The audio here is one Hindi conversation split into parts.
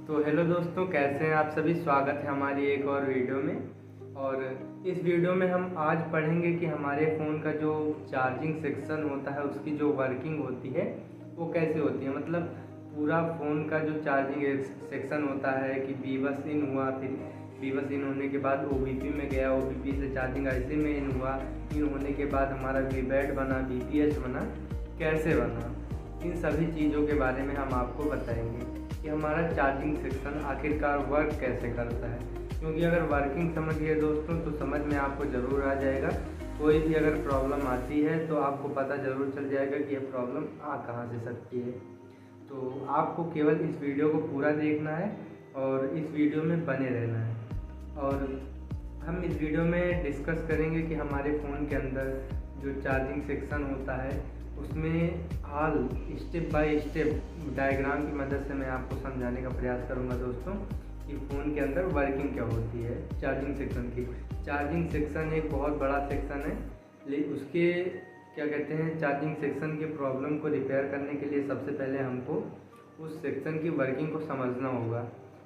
तो हेलो दोस्तों, कैसे हैं आप सभी। स्वागत है हमारी एक और वीडियो में। और इस वीडियो में हम आज पढ़ेंगे कि हमारे फ़ोन का जो चार्जिंग सेक्शन होता है उसकी जो वर्किंग होती है वो कैसे होती है। मतलब पूरा फ़ोन का जो चार्जिंग सेक्शन होता है कि बीबस इन हुआ, फिर बीबस इन होने के बाद OBP में गया, OBP से चार्जिंग IC में इन हुआ, इन होने के बाद हमारा VBAT बना, BPH बना, कैसे बना, इन सभी चीज़ों के बारे में हम आपको बताएंगे कि हमारा चार्जिंग सेक्शन आखिरकार वर्क कैसे करता है। क्योंकि अगर वर्किंग समझ गए दोस्तों तो समझ में आपको ज़रूर आ जाएगा। कोई भी अगर प्रॉब्लम आती है तो आपको पता ज़रूर चल जाएगा कि यह प्रॉब्लम आ कहाँ से सकती है। तो आपको केवल इस वीडियो को पूरा देखना है और इस वीडियो में बने रहना है। और हम इस वीडियो में डिस्कस करेंगे कि हमारे फ़ोन के अंदर जो चार्जिंग सेक्शन होता है उसमें हाल स्टेप बाय स्टेप डायग्राम की मदद से मैं आपको समझाने का प्रयास करूंगा दोस्तों कि फ़ोन के अंदर वर्किंग क्या होती है चार्जिंग सेक्शन की। चार्जिंग सेक्शन एक बहुत बड़ा सेक्शन है, लेकिन उसके क्या कहते हैं चार्जिंग सेक्शन के प्रॉब्लम को रिपेयर करने के लिए सबसे पहले हमको उस सेक्शन की वर्किंग को समझना होगा।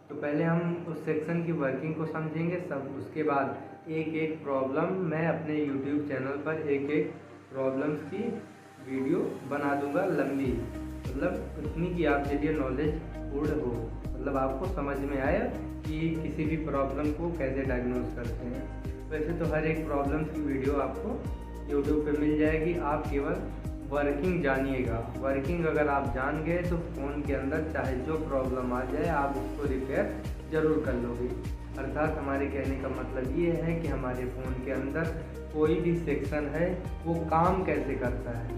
तो पहले हम उस सेक्शन की वर्किंग को समझेंगे, सब उसके बाद एक एक प्रॉब्लम मैं अपने YouTube चैनल पर एक एक प्रॉब्लम्स की वीडियो बना दूंगा लंबी, मतलब उतनी कि आपके लिए नॉलेज पूर्ण हो, मतलब आपको समझ में आए कि किसी भी प्रॉब्लम को कैसे डायग्नोज करते हैं। वैसे तो हर एक प्रॉब्लम की वीडियो आपको YouTube पे मिल जाएगी, आप केवल वर्किंग जानिएगा। वर्किंग अगर आप जान गए तो फ़ोन के अंदर चाहे जो प्रॉब्लम आ जाए आप उसको रिपेयर ज़रूर कर लोगे। अर्थात हमारे कहने का मतलब ये है कि हमारे फ़ोन के अंदर कोई भी सेक्शन है वो काम कैसे करता है,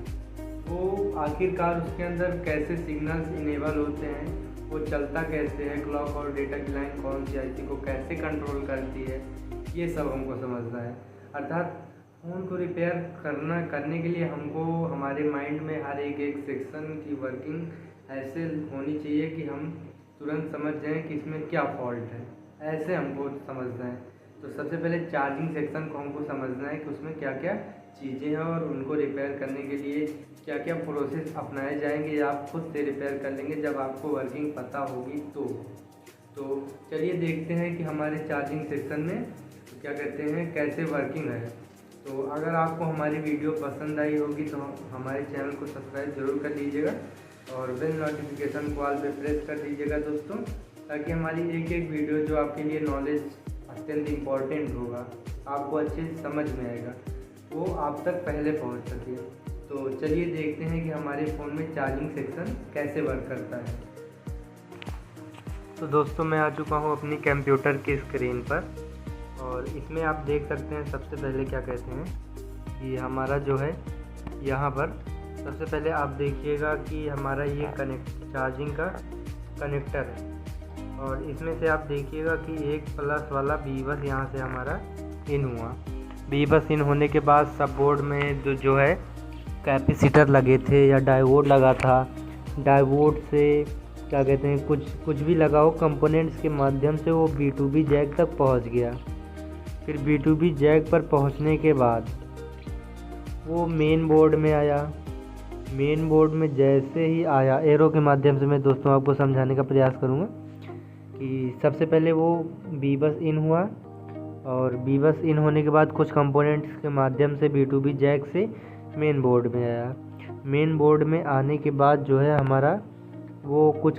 वो आखिरकार उसके अंदर कैसे सिग्नल्स इनेबल होते हैं, वो चलता कैसे है, क्लॉक और डेटा की लाइन कौन सी IC को कैसे कंट्रोल करती है, ये सब हमको समझना है। अर्थात फ़ोन को रिपेयर करने के लिए हमको हमारे माइंड में हर एक सेक्शन की वर्किंग ऐसे होनी चाहिए कि हम तुरंत समझ जाएं कि इसमें क्या फॉल्ट है, ऐसे हमको समझना है। तो सबसे पहले चार्जिंग सेक्शन को हमको समझना है कि उसमें क्या क्या चीज़ें हैं और उनको रिपेयर करने के लिए क्या क्या प्रोसेस अपनाए जाएंगे या आप खुद से रिपेयर कर लेंगे जब आपको वर्किंग पता होगी। तो चलिए देखते हैं कि हमारे चार्जिंग सेक्शन में क्या कहते हैं कैसे वर्किंग है। तो अगर आपको हमारी वीडियो पसंद आई होगी तो हमारे चैनल को सब्सक्राइब जरूर कर लीजिएगा और बेल नोटिफिकेशन को ऑल पे प्रेस कर दीजिएगा दोस्तों, ताकि हमारी एक एक वीडियो जो आपके लिए नॉलेज अत्यंत इम्पॉर्टेंट होगा, आपको अच्छे से समझ में आएगा, वो आप तक पहले पहुंच सके। तो चलिए देखते हैं कि हमारे फ़ोन में चार्जिंग सेक्शन कैसे वर्क करता है। तो दोस्तों मैं आ चुका हूँ अपनी कंप्यूटर की स्क्रीन पर और इसमें आप देख सकते हैं सबसे पहले क्या कहते हैं कि हमारा जो है यहाँ पर सबसे पहले आप देखिएगा कि हमारा ये चार्जिंग का कनेक्टर है और इसमें से आप देखिएगा कि एक प्लस वाला बीबस यहाँ से हमारा इन हुआ। बीबस इन होने के बाद सब बोर्ड में जो है कैपेसिटर लगे थे या डायोड लगा था, डायोड से क्या कहते हैं कुछ भी लगा हो कंपोनेंट्स के माध्यम से वो B2B जैक तक पहुंच गया। फिर B2B जैक पर पहुंचने के बाद वो मेन बोर्ड में आया। मेन बोर्ड में जैसे ही आया, एरो के माध्यम से मैं दोस्तों आपको समझाने का प्रयास करूँगा कि सबसे पहले वो बीबस इन हुआ और बीबस इन होने के बाद कुछ कंपोनेंट्स के माध्यम से B2B जैक से मेन बोर्ड में आया। मेन बोर्ड में आने के बाद जो है हमारा वो कुछ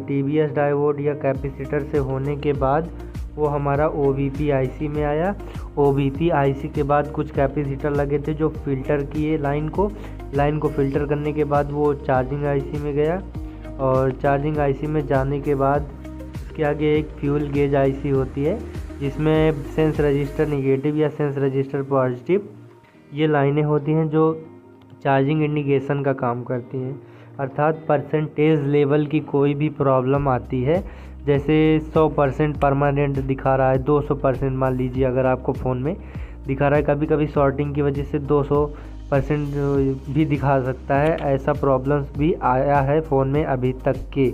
TBS डायोड या कैपेसिटर से होने के बाद वो हमारा OBP IC में आया। OBP IC के बाद कुछ कैपेसिटर लगे थे जो फिल्टर किए लाइन को फिल्टर करने के बाद वो चार्जिंग IC में गया और चार्जिंग IC में जाने के बाद उसके आगे एक फ्यूल गेज IC होती है जिसमें सेंस रजिस्टर नेगेटिव या सेंस रजिस्टर पॉजिटिव ये लाइनें होती हैं जो चार्जिंग इंडिकेशन का काम करती हैं। अर्थात परसेंटेज लेवल की कोई भी प्रॉब्लम आती है, जैसे 100% परमानेंट दिखा रहा है, 200% मान लीजिए अगर आपको फ़ोन में दिखा रहा है, कभी कभी शॉर्टिंग की वजह से 200% भी दिखा सकता है, ऐसा प्रॉब्लम्स भी आया है फ़ोन में अभी तक के।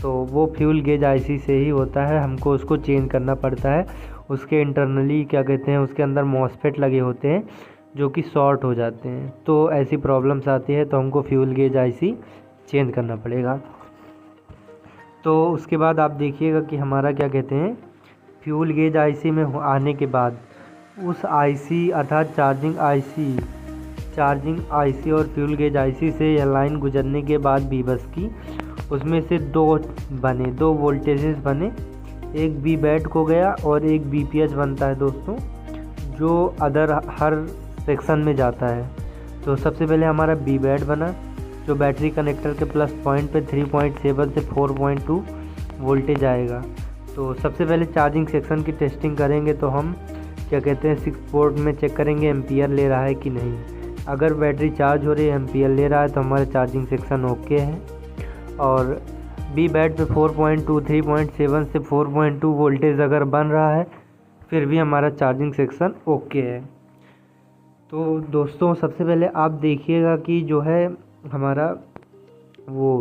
तो वो फ्यूल गेज IC से ही होता है, हमको उसको चेंज करना पड़ता है। उसके इंटरनली क्या कहते हैं उसके अंदर मॉसफेट लगे होते हैं जो कि शॉर्ट हो जाते हैं, तो ऐसी प्रॉब्लम्स आती है तो हमको फ्यूल गेज IC चेंज करना पड़ेगा। तो उसके बाद आप देखिएगा कि हमारा क्या कहते हैं, फ्यूल गेज आईसी में आने के बाद उस आईसी अर्थात चार्जिंग आईसी और फ्यूल गेज आईसी से यह लाइन गुजरने के बाद बीबस की उसमें से दो वोल्टेजेस बने, एक बी बैट को गया और एक बीपीएच बनता है दोस्तों, जो हर सेक्शन में जाता है। तो सबसे पहले हमारा बी बैट बना जो बैटरी कनेक्टर के प्लस पॉइंट पे 3.7 से 4.2 वोल्टेज आएगा। तो सबसे पहले चार्जिंग सेक्शन की टेस्टिंग करेंगे, तो हम क्या कहते हैं 6 पोर्ट में चेक करेंगे एम्पियर ले रहा है कि नहीं। अगर बैटरी चार्ज हो रही है, एम्पियर ले रहा है, तो हमारा चार्जिंग सेक्शन ओके है। और बी बैट पे 4.2 3.7 से 4.2 वोल्टेज अगर बन रहा है फिर भी हमारा चार्जिंग सेक्शन ओके है। तो दोस्तों सबसे पहले आप देखिएगा कि जो है हमारा वो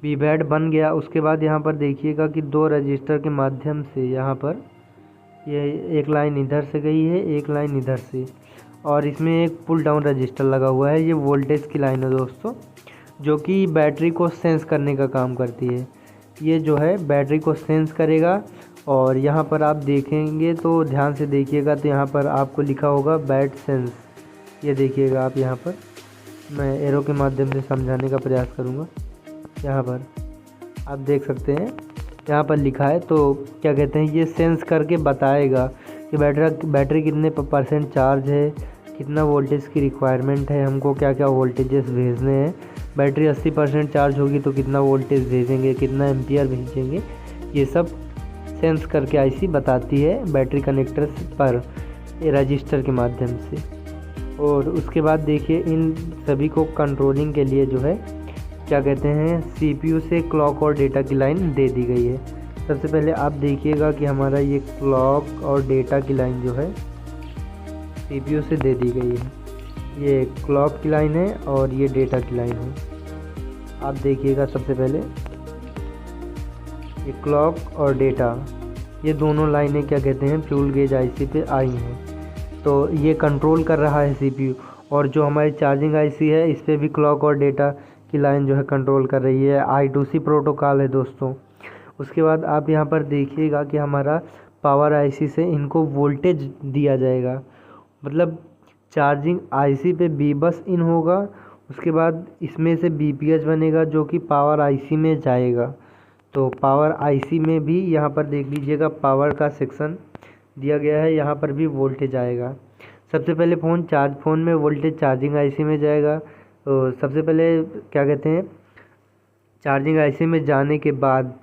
बी बैट बन गया। उसके बाद यहाँ पर देखिएगा कि 2 रजिस्टर के माध्यम से यहाँ पर ये एक लाइन इधर से गई है, एक लाइन इधर से, और इसमें एक पुल डाउन रजिस्टर लगा हुआ है। ये वोल्टेज की लाइन है दोस्तों, जो कि बैटरी को सेंस करने का काम करती है। ये जो है बैटरी को सेंस करेगा। और यहाँ पर आप देखेंगे तो ध्यान से देखिएगा, तो यहाँ पर आपको लिखा होगा बैट सेंस। ये देखिएगा आप, यहाँ पर मैं एरो के माध्यम से समझाने का प्रयास करूँगा। यहाँ पर आप देख सकते हैं, यहाँ पर लिखा है। तो क्या कहते हैं, ये सेंस करके बताएगा कि बैटरी कितने % चार्ज है, कितना वोल्टेज की रिक्वायरमेंट है, हमको क्या क्या वोल्टेजेस भेजने हैं। बैटरी 80% चार्ज होगी तो कितना वोल्टेज भेजेंगे, कितना एम्पियर भेजेंगे, ये सब सेंस करके आईसी बताती है बैटरी कनेक्टर पर रजिस्टर के माध्यम से। और उसके बाद देखिए इन सभी को कंट्रोलिंग के लिए जो है क्या कहते हैं सीपीयू से क्लॉक और डेटा की लाइन दे दी गई है। सबसे पहले आप देखिएगा कि हमारा ये क्लॉक और डेटा की लाइन जो है सीपीयू से दे दी गई है। ये क्लॉक की लाइन है और ये डेटा की लाइन है। आप देखिएगा सबसे पहले ये क्लॉक और डेटा, ये दोनों लाइनें क्या कहते हैं फ्यूल गेज आईसी पे आई हैं। तो ये कंट्रोल कर रहा है सीपीयू। और जो हमारी चार्जिंग आईसी है इस पर भी क्लॉक और डेटा की लाइन जो है कंट्रोल कर रही है। I2C प्रोटोकॉल है दोस्तों। उसके बाद आप यहाँ पर देखिएगा कि हमारा पावर आईसी से इनको वोल्टेज दिया जाएगा, मतलब चार्जिंग आईसी पे बी बस इन होगा, उसके बाद इसमें से बीपीएच बनेगा जो कि पावर आईसी में जाएगा। तो पावर आईसी में भी यहाँ पर देख लीजिएगा पावर का सेक्शन दिया गया है, यहाँ पर भी वोल्टेज आएगा। सबसे पहले फ़ोन में वोल्टेज चार्जिंग आईसी में जाएगा। तो सबसे पहले क्या कहते हैं चार्जिंग आईसी में जाने के बाद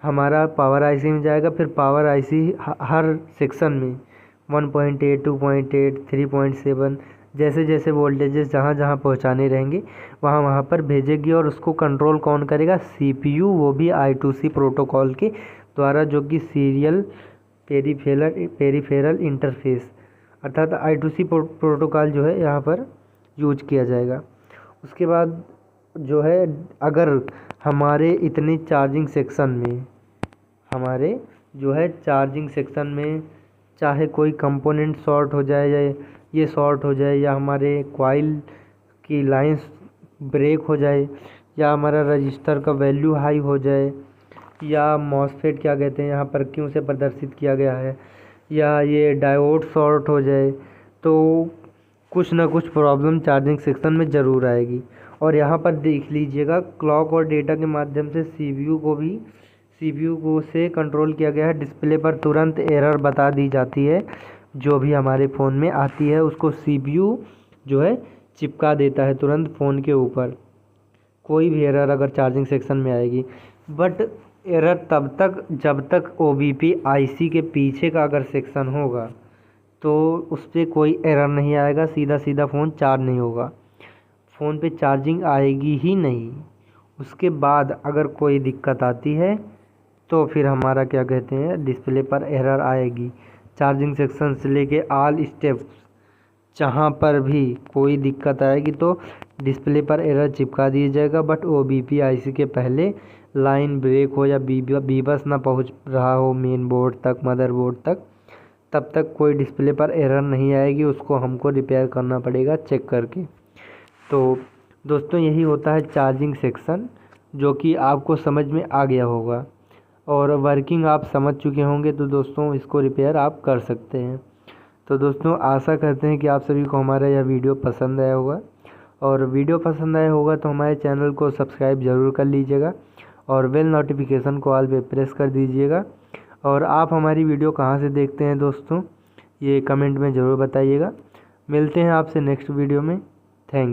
हमारा पावर आईसी में जाएगा। फिर पावर आईसी हर सेक्शन में 1.8 2.8 3.7 जैसे जैसे वोल्टेजेस जहाँ जहाँ पहुँचाने रहेंगे वहाँ वहाँ पर भेजेगी। और उसको कंट्रोल कौन करेगा, सीपीयू, वो भी I2C प्रोटोकॉल के द्वारा, जो कि सीरियल पेरीफेरल इंटरफेस अर्थात I2C प्रोटोकॉल जो है यहाँ पर यूज किया जाएगा। उसके बाद जो है अगर हमारे इतने चार्जिंग सेक्शन में चाहे कोई कंपोनेंट शॉर्ट हो जाए या ये शॉर्ट हो जाए या हमारे कॉइल की लाइंस ब्रेक हो जाए या हमारा रजिस्टर का वैल्यू हाई हो जाए या मॉसफेट क्या कहते हैं यहाँ पर क्यों से प्रदर्शित किया गया है या ये डायोड शॉर्ट हो जाए, तो कुछ ना कुछ प्रॉब्लम चार्जिंग सेक्शन में ज़रूर आएगी। और यहाँ पर देख लीजिएगा क्लॉक और डेटा के माध्यम से सीपीयू को से कंट्रोल किया गया है। डिस्प्ले पर तुरंत एरर बता दी जाती है, जो भी हमारे फ़ोन में आती है उसको सीपीयू जो है चिपका देता है तुरंत फ़ोन के ऊपर, कोई भी एरर अगर चार्जिंग सेक्शन में आएगी। बट एरर तब तक जब तक OBP आईसी के पीछे का अगर सेक्शन होगा तो उस पर कोई एरर नहीं आएगा, सीधा सीधा फ़ोन चार्ज नहीं होगा, फ़ोन पे चार्जिंग आएगी ही नहीं। उसके बाद अगर कोई दिक्कत आती है तो फिर हमारा क्या कहते हैं डिस्प्ले पर एरर आएगी। चार्जिंग सेक्शन से लेके ऑल स्टेप्स जहाँ पर भी कोई दिक्कत आएगी तो डिस्प्ले पर एरर चिपका दिया जाएगा। बट OBP आईसी के पहले लाइन ब्रेक हो या बीबस ना पहुँच रहा हो मेन बोर्ड तक, मदरबोर्ड तक, तब तक कोई डिस्प्ले पर एरर नहीं आएगी, उसको हमको रिपेयर करना पड़ेगा चेक करके। तो दोस्तों यही होता है चार्जिंग सेक्शन, जो कि आपको समझ में आ गया होगा। और वर्किंग आप समझ चुके होंगे, तो दोस्तों इसको रिपेयर आप कर सकते हैं। तो दोस्तों आशा करते हैं कि आप सभी को हमारा यह वीडियो पसंद आया होगा, और वीडियो पसंद आया होगा तो हमारे चैनल को सब्सक्राइब ज़रूर कर लीजिएगा और बेल नोटिफिकेशन को ऑल पे प्रेस कर दीजिएगा। और आप हमारी वीडियो कहाँ से देखते हैं दोस्तों, ये कमेंट में ज़रूर बताइएगा। मिलते हैं आपसे नेक्स्ट वीडियो में।